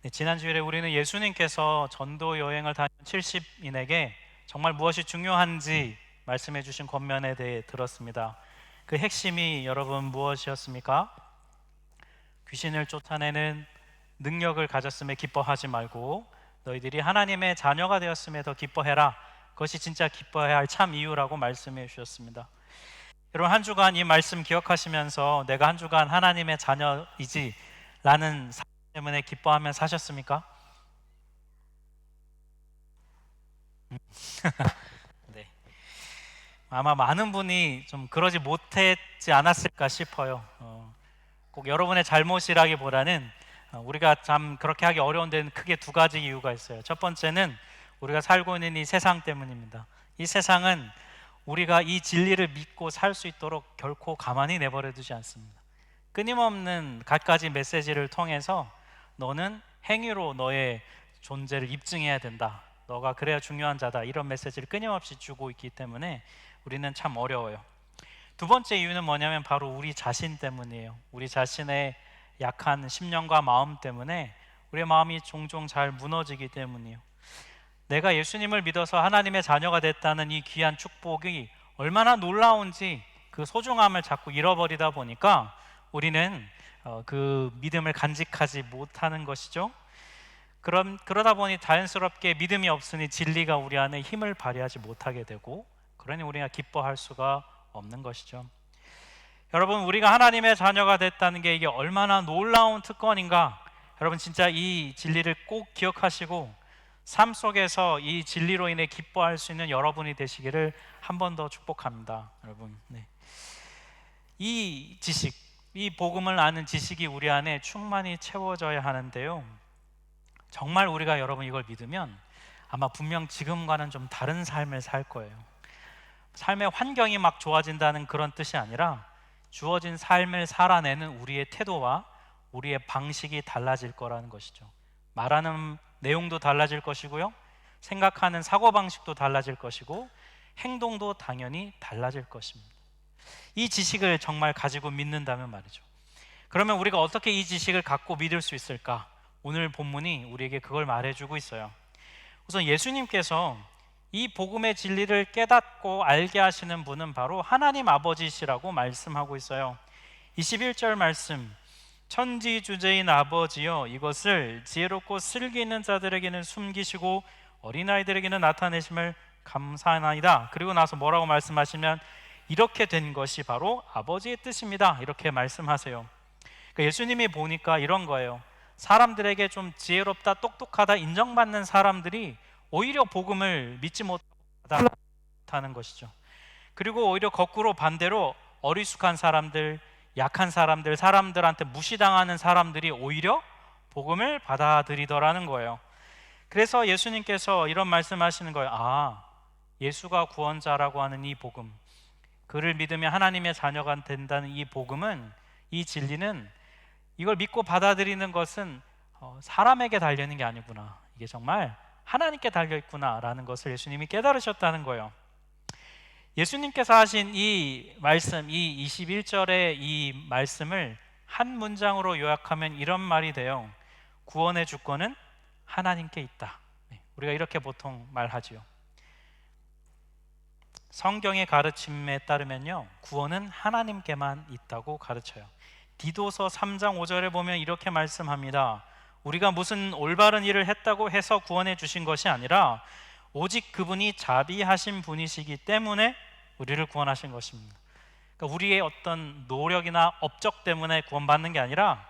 네, 지난 주일에 우리는 예수님께서 전도 여행을 다닌 70인에게 정말 무엇이 중요한지 말씀해 주신 권면에 대해 들었습니다. 그 핵심이 여러분 무엇이었습니까? 귀신을 쫓아내는 능력을 가졌음에 기뻐하지 말고 너희들이 하나님의 자녀가 되었음에 더 기뻐해라. 그것이 진짜 기뻐해야 할 참 이유라고 말씀해 주셨습니다. 여러분, 한 주간 이 말씀 기억하시면서 내가 한 주간 하나님의 자녀이지 라는 사실 때문에 기뻐하며 사셨습니까? 네. 아마 많은 분이 좀 그러지 못했지 않았을까 싶어요. 꼭 여러분의 잘못이라기보다는 우리가 참 그렇게 하기 어려운 데는 크게 두 가지 이유가 있어요. 첫 번째는 우리가 살고 있는 이 세상 때문입니다. 이 세상은 우리가 이 진리를 믿고 살 수 있도록 결코 가만히 내버려 두지 않습니다. 끊임없는 갖가지 메시지를 통해서 너는 행위로 너의 존재를 입증해야 된다. 너가 그래야 중요한 자다. 이런 메시지를 끊임없이 주고 있기 때문에 우리는 참 어려워요. 두 번째 이유는 뭐냐면 바로 우리 자신 때문이에요. 우리 자신의 약한 심령과 마음 때문에 우리의 마음이 종종 잘 무너지기 때문이에요. 내가 예수님을 믿어서 하나님의 자녀가 됐다는 이 귀한 축복이 얼마나 놀라운지 그 소중함을 자꾸 잃어버리다 보니까 우리는 그 믿음을 간직하지 못하는 것이죠. 그러다 보니 자연스럽게 믿음이 없으니 진리가 우리 안에 힘을 발휘하지 못하게 되고, 그러니 우리가 기뻐할 수가 없는 것이죠. 여러분, 우리가 하나님의 자녀가 됐다는 게 이게 얼마나 놀라운 특권인가. 여러분, 진짜 이 진리를 꼭 기억하시고 삶 속에서 이 진리로 인해 기뻐할 수 있는 여러분이 되시기를 한 번 더 축복합니다. 여러분, 네. 이 지식, 이 복음을 아는 지식이 우리 안에 충만히 채워져야 하는데요, 정말 우리가 여러분 이걸 믿으면 아마 분명 지금과는 좀 다른 삶을 살 거예요. 삶의 환경이 막 좋아진다는 그런 뜻이 아니라 주어진 삶을 살아내는 우리의 태도와 우리의 방식이 달라질 거라는 것이죠. 말하는 내용도 달라질 것이고요, 생각하는 사고방식도 달라질 것이고, 행동도 당연히 달라질 것입니다. 이 지식을 정말 가지고 믿는다면 말이죠. 그러면 우리가 어떻게 이 지식을 갖고 믿을 수 있을까? 오늘 본문이 우리에게 그걸 말해주고 있어요. 우선 예수님께서 이 복음의 진리를 깨닫고 알게 하시는 분은 바로 하나님 아버지시라고 말씀하고 있어요. 21절 말씀, 천지주제인 아버지여, 이것을 지혜롭고 슬기 있는 자들에게는 숨기시고 어린아이들에게는 나타내심을 감사하나이다. 그리고 나서 뭐라고 말씀하시면, 이렇게 된 것이 바로 아버지의 뜻입니다. 이렇게 말씀하세요. 그러니까 예수님이 보니까 이런 거예요. 사람들에게 좀 지혜롭다, 똑똑하다 인정받는 사람들이 오히려 복음을 믿지 못하는 것이죠. 그리고 오히려 거꾸로 반대로 어리숙한 사람들, 약한 사람들, 사람들한테 무시당하는 사람들이 오히려 복음을 받아들이더라는 거예요. 그래서 예수님께서 이런 말씀하시는 거예요. 예수가 구원자라고 하는 이 복음, 그를 믿으면 하나님의 자녀가 된다는 이 복음은, 이 진리는, 이걸 믿고 받아들이는 것은 사람에게 달려있는 게 아니구나, 이게 정말 하나님께 달려있구나라는 것을 예수님이 깨달으셨다는 거예요. 예수님께서 하신 이 말씀, 이 21절의 이 말씀을 한 문장으로 요약하면 이런 말이 돼요. 구원의 주권은 하나님께 있다. 우리가 이렇게 보통 말하지요. 성경의 가르침에 따르면요, 구원은 하나님께만 있다고 가르쳐요. 디도서 3장 5절에 보면 이렇게 말씀합니다. 우리가 무슨 올바른 일을 했다고 해서 구원해 주신 것이 아니라 오직 그분이 자비하신 분이시기 때문에 우리를 구원하신 것입니다. 그러니까 우리의 어떤 노력이나 업적 때문에 구원받는 게 아니라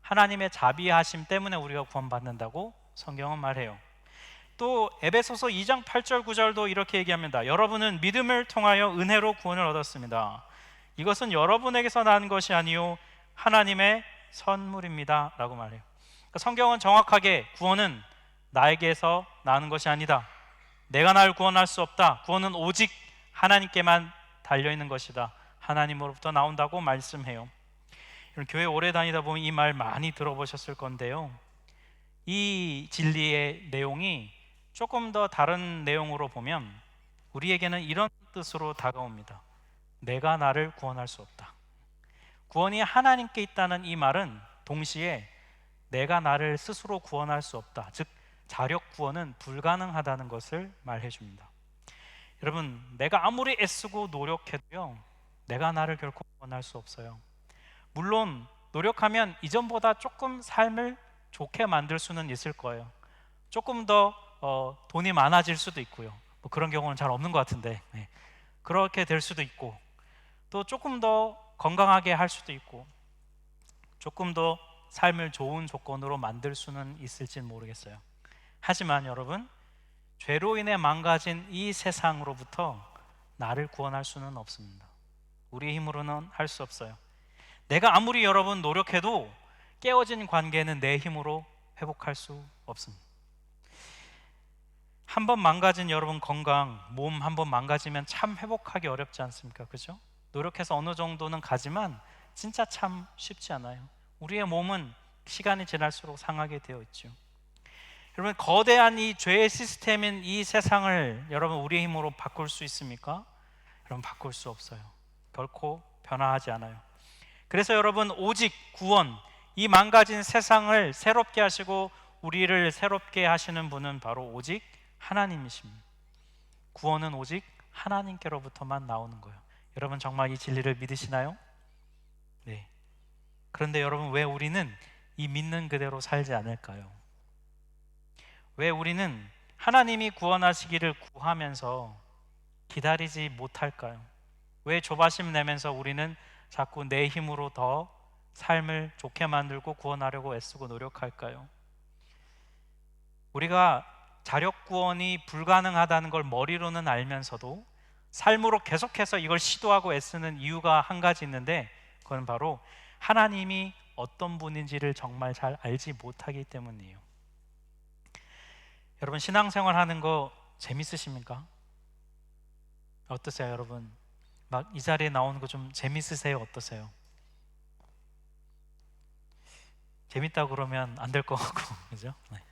하나님의 자비하심 때문에 우리가 구원받는다고 성경은 말해요. 또 에베소서 2장 8절 9절도 이렇게 얘기합니다. 여러분은 믿음을 통하여 은혜로 구원을 얻었습니다. 이것은 여러분에게서 난 것이 아니요 하나님의 선물입니다 라고 말해요. 그러니까 성경은 정확하게 구원은 나에게서 나는 것이 아니다, 내가 나를 구원할 수 없다, 구원은 오직 하나님께만 달려있는 것이다, 하나님으로부터 나온다고 말씀해요. 교회 오래 다니다 보면 이 말 많이 들어보셨을 건데요, 이 진리의 내용이 조금 더 다른 내용으로 보면 우리에게는 이런 뜻으로 다가옵니다. 내가 나를 구원할 수 없다. 구원이 하나님께 있다는 이 말은 동시에 내가 나를 스스로 구원할 수 없다. 즉 자력 구원은 불가능하다는 것을 말해 줍니다. 여러분, 내가 아무리 애쓰고 노력해도요, 내가 나를 결코 구원할 수 없어요. 물론 노력하면 이전보다 조금 삶을 좋게 만들 수는 있을 거예요. 조금 더 돈이 많아질 수도 있고요. 뭐 그런 경우는 잘 없는 것 같은데, 네. 그렇게 될 수도 있고, 또 조금 더 건강하게 할 수도 있고, 조금 더 삶을 좋은 조건으로 만들 수는 있을진 모르겠어요. 하지만 여러분, 죄로 인해 망가진 이 세상으로부터 나를 구원할 수는 없습니다. 우리의 힘으로는 할 수 없어요. 내가 아무리 여러분 노력해도 깨어진 관계는 내 힘으로 회복할 수 없습니다. 한 번 망가진 여러분 건강, 몸 한 번 망가지면 참 회복하기 어렵지 않습니까? 그죠? 노력해서 어느 정도는 가지만 진짜 참 쉽지 않아요. 우리의 몸은 시간이 지날수록 상하게 되어 있죠. 여러분, 거대한 이 죄의 시스템인 이 세상을 여러분 우리의 힘으로 바꿀 수 있습니까? 여러분, 바꿀 수 없어요. 결코 변화하지 않아요. 그래서 여러분, 오직 구원, 이 망가진 세상을 새롭게 하시고 우리를 새롭게 하시는 분은 바로 오직 하나님이십니다. 구원은 오직 하나님께로부터만 나오는 거예요. 여러분, 정말 이 진리를 믿으시나요? 네. 그런데 여러분, 왜 우리는 이 믿는 그대로 살지 않을까요? 왜 우리는 하나님이 구원하시기를 구하면서 기다리지 못할까요? 왜 조바심 내면서 우리는 자꾸 내 힘으로 더 삶을 좋게 만들고 구원하려고 애쓰고 노력할까요? 우리가 자력 구원이 불가능하다는 걸 머리로는 알면서도 삶으로 계속해서 이걸 시도하고 애쓰는 이유가 한 가지 있는데, 그건 바로 하나님이 어떤 분인지를 정말 잘 알지 못하기 때문이에요. 여러분, 신앙생활 하는 거 재밌으십니까? 어떠세요, 여러분? 막 이 자리에 나오는 거 좀 재밌으세요? 어떠세요? 재밌다고 그러면 안 될 것 같고, 그죠? 네.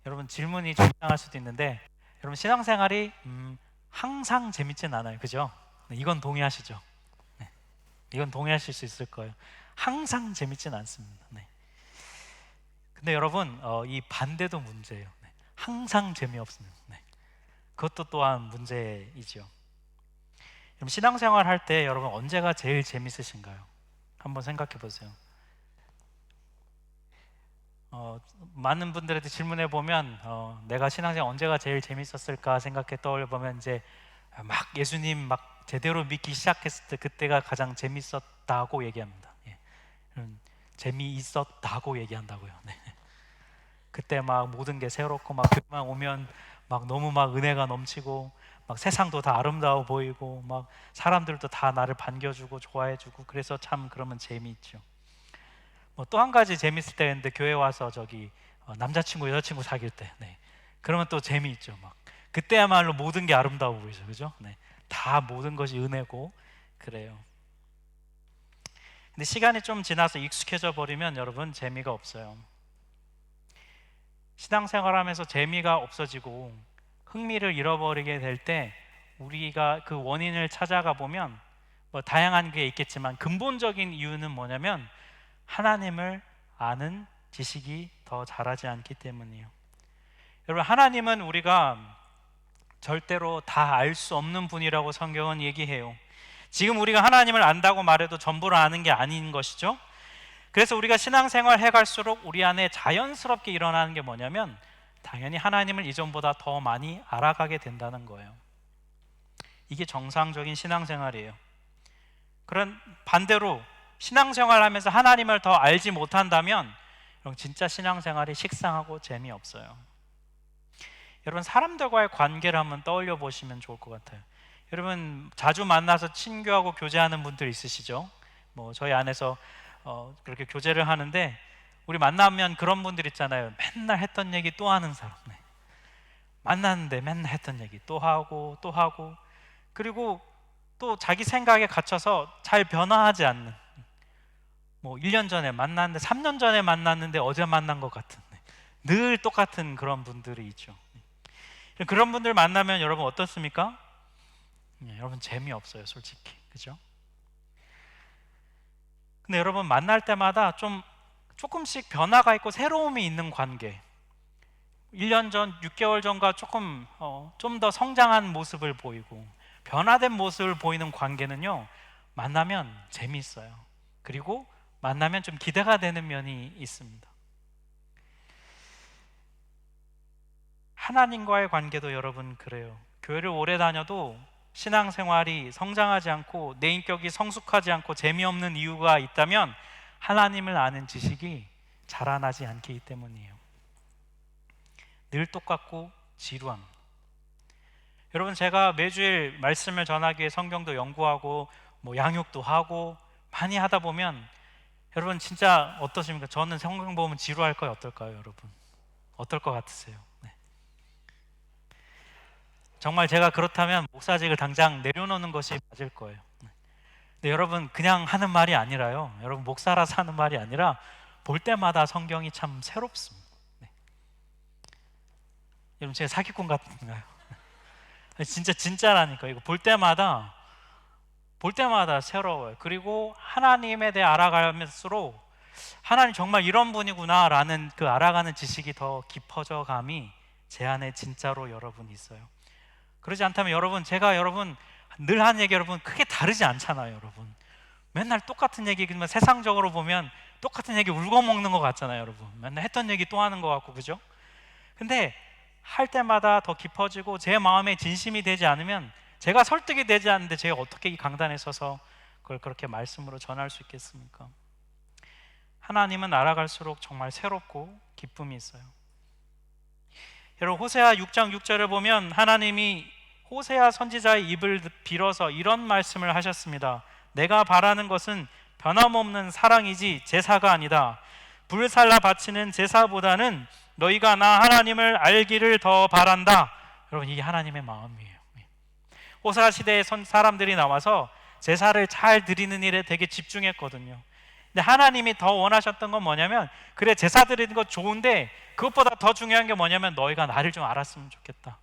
여러분, 질문이 좀 이상할 수도 있는데, 여러분, 신앙생활이 항상 재밌진 않아요, 그죠? 네, 이건 동의하시죠? 네. 이건 동의하실 수 있을 거예요. 항상 재밌진 않습니다. 네. 근데 여러분, 이 반대도 문제예요. 네. 항상 재미없습니다. 네. 그것도 또한 문제이죠. 그럼 신앙생활 할 때 여러분 언제가 제일 재밌으신가요? 한번 생각해 보세요. 많은 분들한테 질문해 보면 내가 신앙생활 언제가 제일 재밌었을까 생각해 떠올려 보면 이제 막 예수님 막 제대로 믿기 시작했을 때 그때가 가장 재밌었다고 얘기합니다. 예. 재미있었다고 얘기한다고요. 네. 그때 막 모든 게 새롭고 막 교회만 오면 막 너무 막 은혜가 넘치고 막 세상도 다 아름다워 보이고 막 사람들도 다 나를 반겨주고 좋아해주고, 그래서 참 그러면 재미있죠. 뭐 또 한 가지 재밌을 때 있는데, 교회 와서 저기 남자친구 여자친구 사귈 때, 네. 그러면 또 재미있죠. 막 그때야말로 모든 게 아름다워 보이죠, 그죠? 네. 다 모든 것이 은혜고 그래요. 근데 시간이 좀 지나서 익숙해져 버리면 여러분 재미가 없어요. 신앙생활하면서 재미가 없어지고 흥미를 잃어버리게 될 때 우리가 그 원인을 찾아가 보면 뭐 다양한 게 있겠지만 근본적인 이유는 뭐냐면 하나님을 아는 지식이 더 자라지 않기 때문이에요. 여러분, 하나님은 우리가 절대로 다 알 수 없는 분이라고 성경은 얘기해요. 지금 우리가 하나님을 안다고 말해도 전부를 아는 게 아닌 것이죠. 그래서 우리가 신앙생활 해갈수록 우리 안에 자연스럽게 일어나는 게 뭐냐면 당연히 하나님을 이전보다 더 많이 알아가게 된다는 거예요. 이게 정상적인 신앙생활이에요. 그런 반대로 신앙생활하면서 하나님을 더 알지 못한다면 진짜 신앙생활이 식상하고 재미없어요. 여러분, 사람들과의 관계를 한번 떠올려 보시면 좋을 것 같아요. 여러분, 자주 만나서 친교하고 교제하는 분들 있으시죠? 뭐 저희 안에서 그렇게 교제를 하는데, 우리 만나면 그런 분들 있잖아요. 맨날 했던 얘기 또 하는 사람. 네. 만났는데 맨날 했던 얘기 또 하고 또 하고, 그리고 또 자기 생각에 갇혀서 잘 변화하지 않는, 뭐 1년 전에 만났는데 3년 전에 만났는데 어제 만난 것 같은, 늘 똑같은 그런 분들이 있죠. 그런 분들 만나면 여러분 어떻습니까? 여러분 재미없어요, 솔직히. 그죠? 근데 여러분, 만날 때마다 조금씩 변화가 있고 새로움이 있는 관계, 1년 전, 6개월 전과 조금 좀 더 성장한 모습을 보이고 변화된 모습을 보이는 관계는요, 만나면 재미있어요. 그리고 만나면 좀 기대가 되는 면이 있습니다. 하나님과의 관계도 여러분 그래요. 교회를 오래 다녀도 신앙생활이 성장하지 않고 내 인격이 성숙하지 않고 재미없는 이유가 있다면 하나님을 아는 지식이 자라나지 않기 때문이에요. 늘 똑같고 지루함. 여러분, 제가 매주일 말씀을 전하기 위해 성경도 연구하고 양육도 하고 많이 하다 보면 여러분 진짜 어떠십니까? 저는 성경 보면 지루할까요? 어떨까요, 여러분? 어떨 것 같으세요? 네. 정말 제가 그렇다면 목사직을 당장 내려놓는 것이 맞을 거예요. 근데 여러분, 그냥 하는 말이 아니라요, 여러분, 목사라서 하는 말이 아니라 볼 때마다 성경이 참 새롭습니다. 네. 여러분, 제가 사기꾼 같은가요? 진짜라니까. 이거 볼 때마다 새로워요. 그리고 하나님에 대해 알아갈수록 하나님 정말 이런 분이구나 라는 그 알아가는 지식이 더 깊어져 감이 제 안에 진짜로 여러분 있어요. 그러지 않다면 여러분, 제가 여러분 늘 하는 얘기 여러분 크게 다르지 않잖아요. 여러분 맨날 똑같은 얘기, 그러면 세상적으로 보면 똑같은 얘기 울고 먹는 것 같잖아요. 여러분 맨날 했던 얘기 또 하는 것 같고, 그죠? 근데 할 때마다 더 깊어지고 제 마음에 진심이 되지 않으면, 제가 설득이 되지 않는데 제가 어떻게 이 강단에 서서 그걸 그렇게 말씀으로 전할 수 있겠습니까? 하나님은 알아갈수록 정말 새롭고 기쁨이 있어요. 여러분, 호세아 6장 6절을 보면 하나님이 호세아 선지자의 입을 빌어서 이런 말씀을 하셨습니다. 내가 바라는 것은 변함없는 사랑이지 제사가 아니다. 불살라 바치는 제사보다는 너희가 나 하나님을 알기를 더 바란다. 여러분, 이게 하나님의 마음이에요. 호세아 시대의 사람들이 나와서 제사를 잘 드리는 일에 되게 집중했거든요. 근데 하나님이 더 원하셨던 건 뭐냐면, 그래 제사 드리는 거 좋은데 그것보다 더 중요한 게 뭐냐면 너희가 나를 좀 알았으면 좋겠다.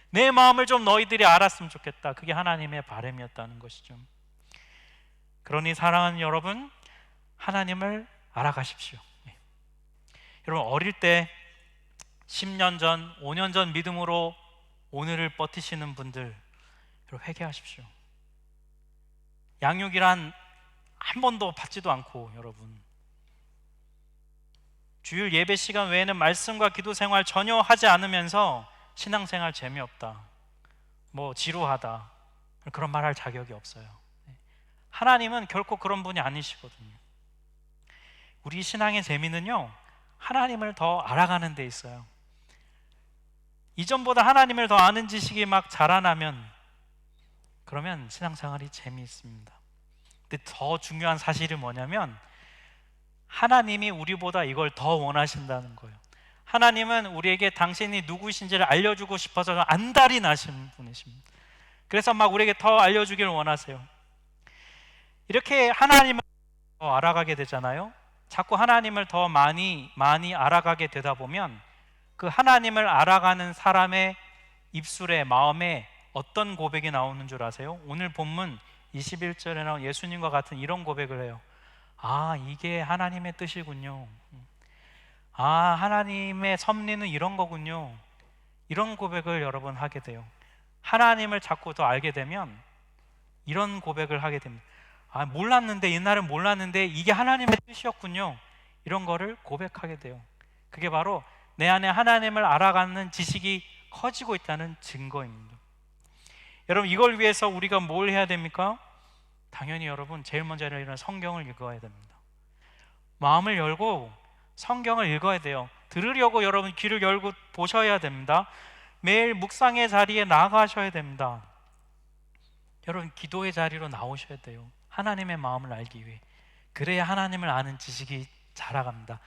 내 마음을 좀 너희들이 알았으면 좋겠다. 그게 하나님의 바람이었다는 것이죠. 그러니 사랑하는 여러분, 하나님을 알아가십시오. 여러분, 어릴 때 10년 전, 5년 전 믿음으로 오늘을 버티시는 분들, 여러분 회개하십시오. 양육이란 한 번도 받지도 않고, 여러분 주일 예배 시간 외에는 말씀과 기도 생활 전혀 하지 않으면서 신앙생활 재미없다, 지루하다, 그런 말 할 자격이 없어요. 하나님은 결코 그런 분이 아니시거든요. 우리 신앙의 재미는요, 하나님을 더 알아가는 데 있어요. 이전보다 하나님을 더 아는 지식이 막 자라나면, 그러면 신앙생활이 재미있습니다. 근데 더 중요한 사실이 뭐냐면, 하나님이 우리보다 이걸 더 원하신다는 거예요. 하나님은 우리에게 당신이 누구신지를 알려주고 싶어서 안달이 나신 분이십니다. 그래서 막 우리에게 더 알려주기를 원하세요. 이렇게 하나님을 더 알아가게 되잖아요. 자꾸 하나님을 더 많이 알아가게 되다 보면 그 하나님을 알아가는 사람의 입술에, 마음에 어떤 고백이 나오는 줄 아세요? 오늘 본문 21절에 나온 예수님과 같은 이런 고백을 해요. 아, 이게 하나님의 뜻이군요. 아, 하나님의 섭리는 이런 거군요. 이런 고백을 여러분 하게 돼요. 하나님을 자꾸 더 알게 되면 이런 고백을 하게 됩니다. 아, 몰랐는데, 옛날엔 몰랐는데 이게 하나님의 뜻이었군요. 이런 거를 고백하게 돼요. 그게 바로 내 안에 하나님을 알아가는 지식이 커지고 있다는 증거입니다. 여러분, 이걸 위해서 우리가 뭘 해야 됩니까? 당연히 여러분, 제일 먼저 이런 성경을 읽어야 됩니다. 마음을 열고 성경을 읽어야 돼요. 들으려고 여러분 귀를 열고 보셔야 됩니다. 매일 묵상의 자리에 나가셔야 됩니다. 여러분, 기도의 자리로 나오셔야 돼요. 하나님의 마음을 알기 위해. 그래야 하나님을 아는 지식이 자라갑니다.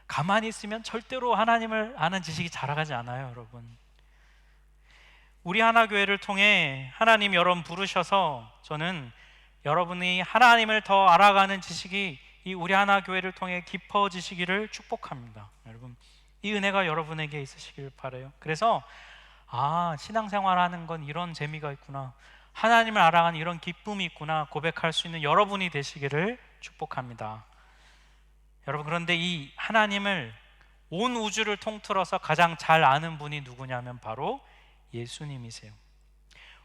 가만히 있으면 절대로 하나님을 아는 지식이 자라가지 않아요. 여러분, 우리 하나교회를 통해 하나님 여러분 부르셔서 저는 여러분이 하나님을 더 알아가는 지식이 이 우리 하나교회를 통해 깊어지시기를 축복합니다. 여러분, 이 은혜가 여러분에게 있으시길 바라요. 그래서 신앙생활하는 건 이런 재미가 있구나, 하나님을 알아가는 이런 기쁨이 있구나 고백할 수 있는 여러분이 되시기를 축복합니다. 여러분, 그런데 이 하나님을 온 우주를 통틀어서 가장 잘 아는 분이 누구냐면 바로 예수님이세요.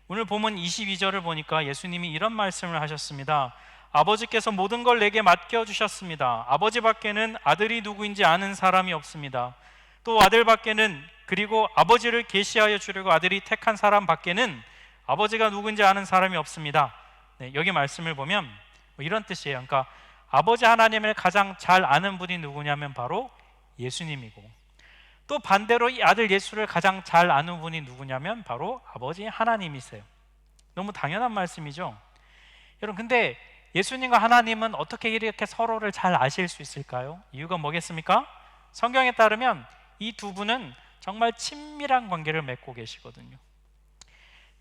오늘 본문 22절을 보니까 예수님이 이런 말씀을 하셨습니다. 아버지께서 모든 걸 내게 맡겨주셨습니다. 아버지 밖에는 아들이 누구인지 아는 사람이 없습니다. 또 아들 밖에는, 그리고 아버지를 계시하여 주려고 아들이 택한 사람 밖에는 아버지가 누구인지 아는 사람이 없습니다. 네, 여기 말씀을 보면 이런 뜻이에요. 그러니까 아버지 하나님을 가장 잘 아는 분이 누구냐면 바로 예수님이고, 또 반대로 이 아들 예수를 가장 잘 아는 분이 누구냐면 바로 아버지 하나님이세요. 너무 당연한 말씀이죠. 여러분, 근데 예수님과 하나님은 어떻게 이렇게 서로를 잘 아실 수 있을까요? 이유가 뭐겠습니까? 성경에 따르면 이 두 분은 정말 친밀한 관계를 맺고 계시거든요.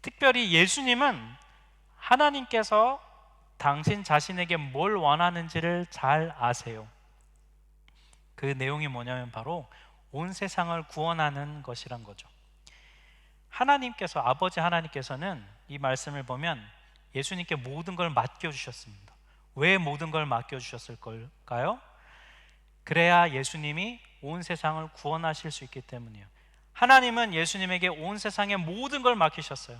특별히 예수님은 하나님께서 당신 자신에게 뭘 원하는지를 잘 아세요. 그 내용이 뭐냐면 바로 온 세상을 구원하는 것이란 거죠. 하나님께서, 아버지 하나님께서는 이 말씀을 보면 예수님께 모든 걸 맡겨주셨습니다. 왜 모든 걸 맡겨주셨을 걸까요? 그래야 예수님이 온 세상을 구원하실 수 있기 때문이에요. 하나님은 예수님에게 온 세상의 모든 걸 맡기셨어요.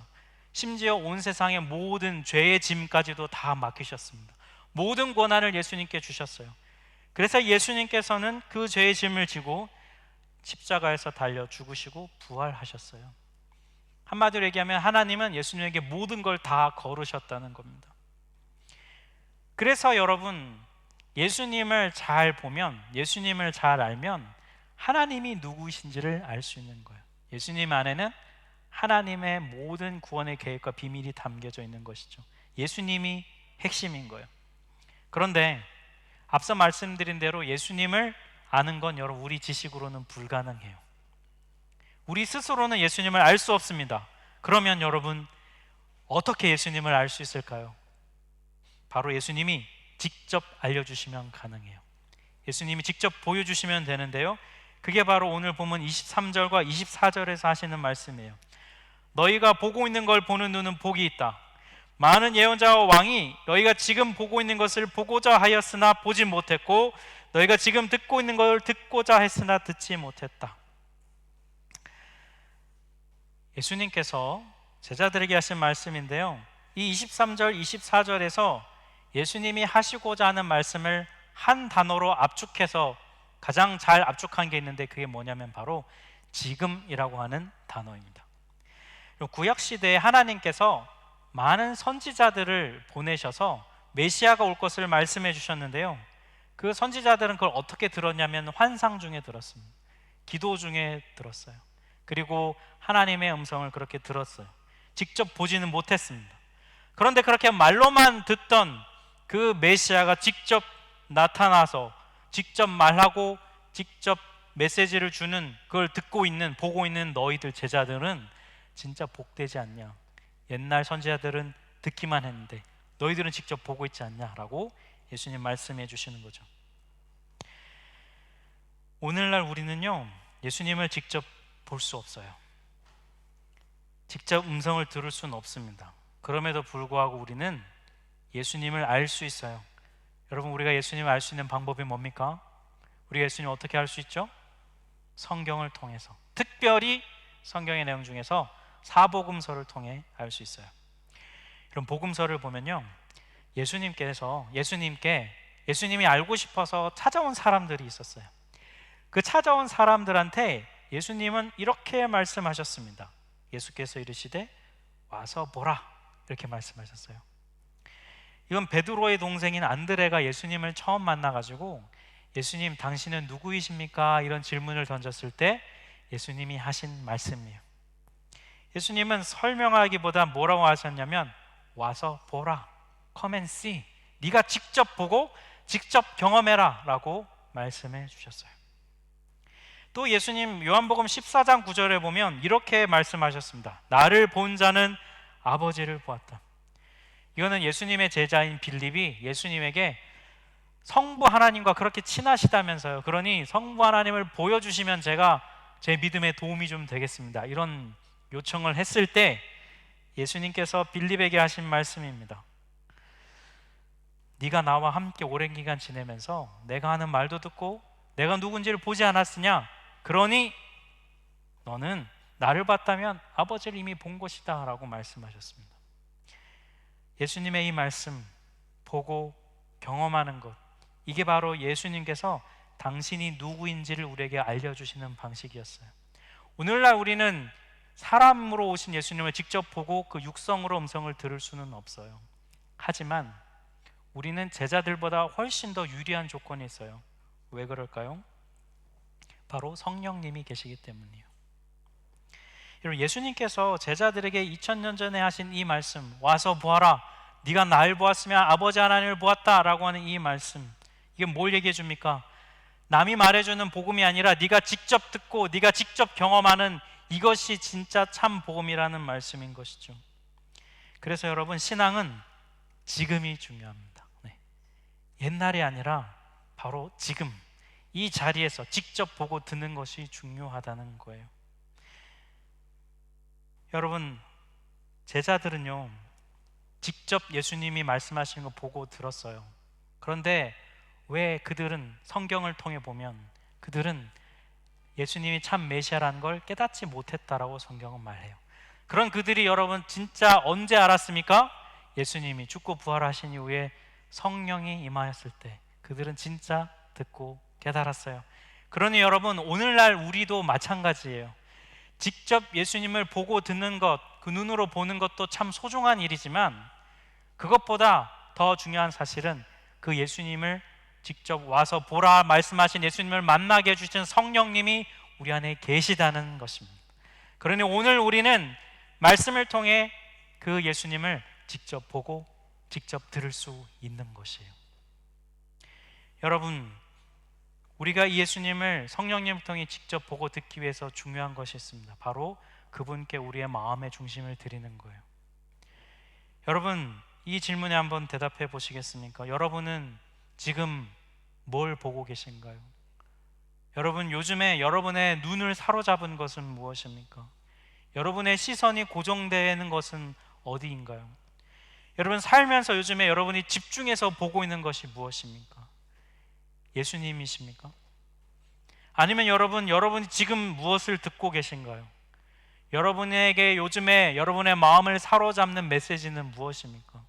심지어 온 세상의 모든 죄의 짐까지도 다 맡기셨습니다. 모든 권한을 예수님께 주셨어요. 그래서 예수님께서는 그 죄의 짐을 지고 십자가에서 달려 죽으시고 부활하셨어요. 한마디로 얘기하면 하나님은 예수님에게 모든 걸 다 걸으셨다는 겁니다. 그래서 여러분, 예수님을 잘 보면, 예수님을 잘 알면 하나님이 누구이신지를 알 수 있는 거예요. 예수님 안에는 하나님의 모든 구원의 계획과 비밀이 담겨져 있는 것이죠. 예수님이 핵심인 거예요. 그런데 앞서 말씀드린 대로 예수님을 아는 건 여러분, 우리 지식으로는 불가능해요. 우리 스스로는 예수님을 알 수 없습니다. 그러면 여러분, 어떻게 예수님을 알 수 있을까요? 바로 예수님이 직접 알려주시면 가능해요. 예수님이 직접 보여주시면 되는데요, 그게 바로 오늘 본문 23절과 24절에서 하시는 말씀이에요. 너희가 보고 있는 걸 보는 눈은 복이 있다. 많은 예언자와 왕이 너희가 지금 보고 있는 것을 보고자 하였으나 보지 못했고, 너희가 지금 듣고 있는 걸 듣고자 했으나 듣지 못했다. 예수님께서 제자들에게 하신 말씀인데요, 이 23절, 24절에서 예수님이 하시고자 하는 말씀을 한 단어로 압축해서 가장 잘 압축한 게 있는데, 그게 뭐냐면 바로 지금이라고 하는 단어입니다. 구약 시대에 하나님께서 많은 선지자들을 보내셔서 메시아가 올 것을 말씀해 주셨는데요, 그 선지자들은 그걸 어떻게 들었냐면 환상 중에 들었습니다. 기도 중에 들었어요. 그리고 하나님의 음성을 그렇게 들었어요. 직접 보지는 못했습니다. 그런데 그렇게 말로만 듣던 그 메시아가 직접 나타나서 직접 말하고 직접 메시지를 주는, 그걸 듣고 있는, 보고 있는 너희들 제자들은 진짜 복되지 않냐. 옛날 선지자들은 듣기만 했는데 너희들은 직접 보고 있지 않냐라고 예수님 말씀해 주시는 거죠. 오늘날 우리는요, 예수님을 직접 볼 수 없어요. 직접 음성을 들을 수는 없습니다. 그럼에도 불구하고 우리는 예수님을 알 수 있어요. 여러분, 우리가 예수님을 알 수 있는 방법이 뭡니까? 우리가 예수님을 어떻게 알 수 있죠? 성경을 통해서, 특별히 성경의 내용 중에서 사복음서를 통해 알 수 있어요. 그럼 복음서를 보면요, 예수님이 알고 싶어서 찾아온 사람들이 있었어요. 그 찾아온 사람들한테 예수님은 이렇게 말씀하셨습니다. 예수께서 이르시되 와서 보라, 이렇게 말씀하셨어요. 이건 베드로의 동생인 안드레가 예수님을 처음 만나가지고 예수님, 당신은 누구이십니까? 이런 질문을 던졌을 때 예수님이 하신 말씀이에요. 예수님은 설명하기보다 뭐라고 하셨냐면 와서 보라, come and see, 네가 직접 보고 직접 경험해라 라고 말씀해 주셨어요. 또 예수님 요한복음 14장 9절에 보면 이렇게 말씀하셨습니다. 나를 본 자는 아버지를 보았다. 이거는 예수님의 제자인 빌립이 예수님에게 성부 하나님과 그렇게 친하시다면서요, 그러니 성부 하나님을 보여주시면 제가 제 믿음에 도움이 좀 되겠습니다, 이런 요청을 했을 때 예수님께서 빌립에게 하신 말씀입니다. 네가 나와 함께 오랜 기간 지내면서 내가 하는 말도 듣고 내가 누군지를 보지 않았으냐? 그러니 너는 나를 봤다면 아버지를 이미 본 것이다 라고 말씀하셨습니다. 예수님의 이 말씀, 보고 경험하는 것, 이게 바로 예수님께서 당신이 누구인지를 우리에게 알려주시는 방식이었어요. 오늘날 우리는 사람으로 오신 예수님을 직접 보고 그 육성으로 음성을 들을 수는 없어요. 하지만 우리는 제자들보다 훨씬 더 유리한 조건이 있어요. 왜 그럴까요? 바로 성령님이 계시기 때문이에요. 여러분, 예수님께서 제자들에게 2000년 전에 하신 이 말씀, 와서 보아라, 네가 날 보았으면 아버지 하나님을 보았다 라고 하는 이 말씀, 이게 뭘 얘기해 줍니까? 남이 말해주는 복음이 아니라 네가 직접 듣고 네가 직접 경험하는 이것이 진짜 참 복음이라는 말씀인 것이죠. 그래서 여러분, 신앙은 지금이 중요합니다. 네. 옛날이 아니라 바로 지금 이 자리에서 직접 보고 듣는 것이 중요하다는 거예요. 여러분, 제자들은요 직접 예수님이 말씀하시는 거 보고 들었어요. 그런데 왜 그들은 성경을 통해 보면 그들은 예수님이 참 메시아라는 걸 깨닫지 못했다라고 성경은 말해요. 그런 그들이 여러분 진짜 언제 알았습니까? 예수님이 죽고 부활하신 이후에 성령이 임하였을 때 그들은 진짜 듣고 깨달았어요. 그러니 여러분, 오늘날 우리도 마찬가지예요. 직접 예수님을 보고 듣는 것, 그 눈으로 보는 것도 참 소중한 일이지만 그것보다 더 중요한 사실은 그 예수님을 직접 와서 보라 말씀하신 예수님을 만나게 해주신 성령님이 우리 안에 계시다는 것입니다. 그러니 오늘 우리는 말씀을 통해 그 예수님을 직접 보고 직접 들을 수 있는 것이에요. 여러분, 우리가 이 예수님을 성령님을 통해 직접 보고 듣기 위해서 중요한 것이 있습니다. 바로 그분께 우리의 마음의 중심을 드리는 거예요. 여러분, 이 질문에 한번 대답해 보시겠습니까? 여러분은 지금 뭘 보고 계신가요? 여러분, 요즘에 여러분의 눈을 사로잡은 것은 무엇입니까? 여러분의 시선이 고정되는 것은 어디인가요? 여러분, 살면서 요즘에 여러분이 집중해서 보고 있는 것이 무엇입니까? 예수님이십니까? 아니면 여러분이 지금 무엇을 듣고 계신가요? 여러분에게 요즘에 여러분의 마음을 사로잡는 메시지는 무엇입니까?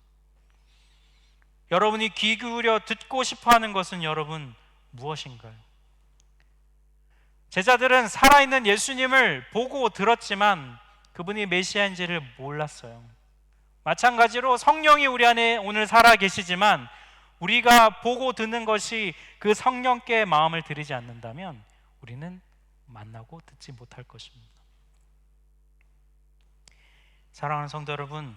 여러분이 귀 기울여 듣고 싶어하는 것은 여러분 무엇인가요? 제자들은 살아있는 예수님을 보고 들었지만 그분이 메시아인지를 몰랐어요. 마찬가지로 성령이 우리 안에 오늘 살아 계시지만 우리가 보고 듣는 것이 그 성령께 마음을 들이지 않는다면 우리는 만나고 듣지 못할 것입니다. 사랑하는 성도 여러분,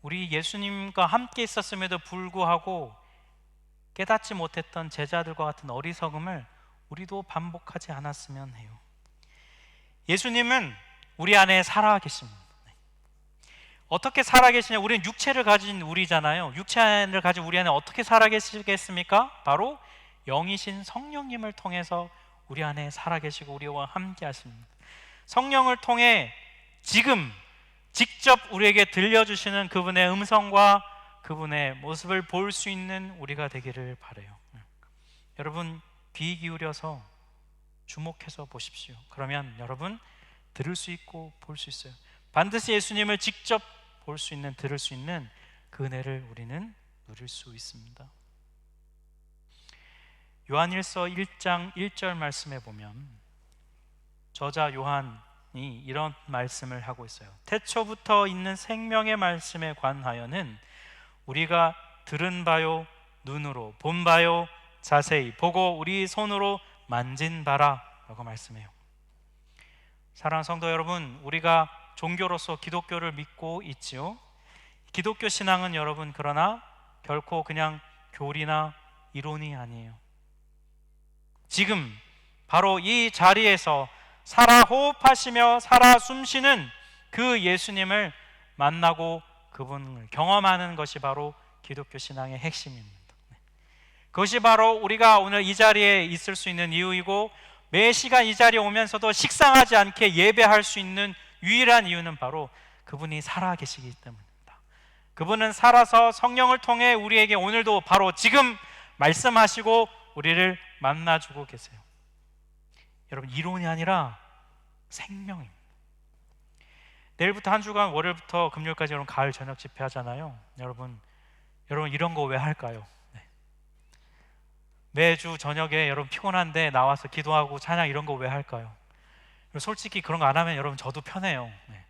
우리 예수님과 함께 있었음에도 불구하고 깨닫지 못했던 제자들과 같은 어리석음을 우리도 반복하지 않았으면 해요. 예수님은 우리 안에 살아 계십니다. 어떻게 살아 계시냐? 우리는 육체를 가진 우리잖아요. 육체를 가진 우리 안에 어떻게 살아 계시겠습니까? 바로 영이신 성령님을 통해서 우리 안에 살아 계시고 우리와 함께 하십니다. 성령을 통해 지금 직접 우리에게 들려주시는 그분의 음성과 그분의 모습을 볼 수 있는 우리가 되기를 바라요. 여러분, 귀 기울여서 주목해서 보십시오. 그러면 여러분 들을 수 있고 볼 수 있어요. 반드시 예수님을 직접 볼 수 있는, 들을 수 있는 그 은혜를 우리는 누릴 수 있습니다. 요한일서 1장 1절 말씀에 보면 저자 요한이 이런 말씀을 하고 있어요. 태초부터 있는 생명의 말씀에 관하여는 우리가 들은 바요, 눈으로 본 바요, 자세히 보고 우리 손으로 만진 바라 라고 말씀해요. 사랑하는 성도 여러분, 우리가 종교로서 기독교를 믿고 있지요. 기독교 신앙은 여러분 그러나 결코 그냥 교리나 이론이 아니에요. 지금 바로 이 자리에서 살아 호흡하시며 살아 숨쉬는 그 예수님을 만나고 그분을 경험하는 것이 바로 기독교 신앙의 핵심입니다. 그것이 바로 우리가 오늘 이 자리에 있을 수 있는 이유이고 매 시간 이 자리에 오면서도 식상하지 않게 예배할 수 있는 유일한 이유는 바로 그분이 살아 계시기 때문입니다. 그분은 살아서 성령을 통해 우리에게 오늘도 바로 지금 말씀하시고 우리를 만나주고 계세요. 여러분, 이론이 아니라 생명입니다. 내일부터 한 주간 월요일부터 금요일까지 여러분 가을 저녁 집회 하잖아요. 여러분 이런 거 왜 할까요? 네. 매주 저녁에 여러분 피곤한데 나와서 기도하고 찬양 이런 거 왜 할까요? 솔직히 그런 거 안 하면 여러분 저도 편해요. 네.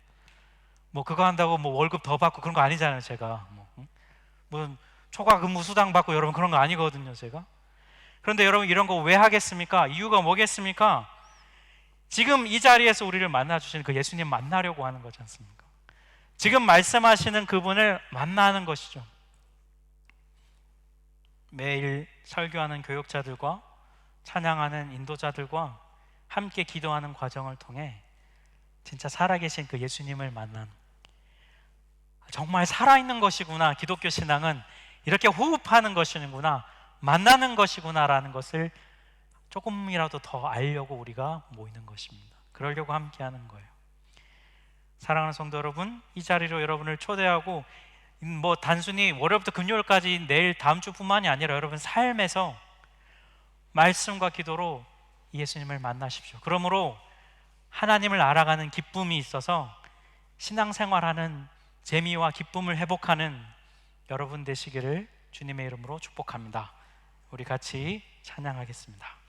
뭐 그거 한다고 뭐 월급 더 받고 그런 거 아니잖아요. 제가 뭐 초과 근무 수당 받고 여러분 그런 거 아니거든요. 제가. 그런데 여러분 이런 거 왜 하겠습니까? 이유가 뭐겠습니까? 지금 이 자리에서 우리를 만나주신 그 예수님 만나려고 하는 거지 않습니까? 지금 말씀하시는 그분을 만나는 것이죠. 매일 설교하는 교역자들과 찬양하는 인도자들과 함께 기도하는 과정을 통해 진짜 살아계신 그 예수님을 만나는, 정말 살아있는 것이구나, 기독교 신앙은 이렇게 호흡하는 것이구나, 만나는 것이구나라는 것을 조금이라도 더 알려고 우리가 모이는 것입니다. 그러려고 함께하는 거예요. 사랑하는 성도 여러분, 이 자리로 여러분을 초대하고 뭐 단순히 월요일부터 금요일까지 내일 다음 주뿐만이 아니라 여러분 삶에서 말씀과 기도로 예수님을 만나십시오. 그러므로 하나님을 알아가는 기쁨이 있어서 신앙생활하는 재미와 기쁨을 회복하는 여러분 되시기를 주님의 이름으로 축복합니다. 우리 같이 찬양하겠습니다.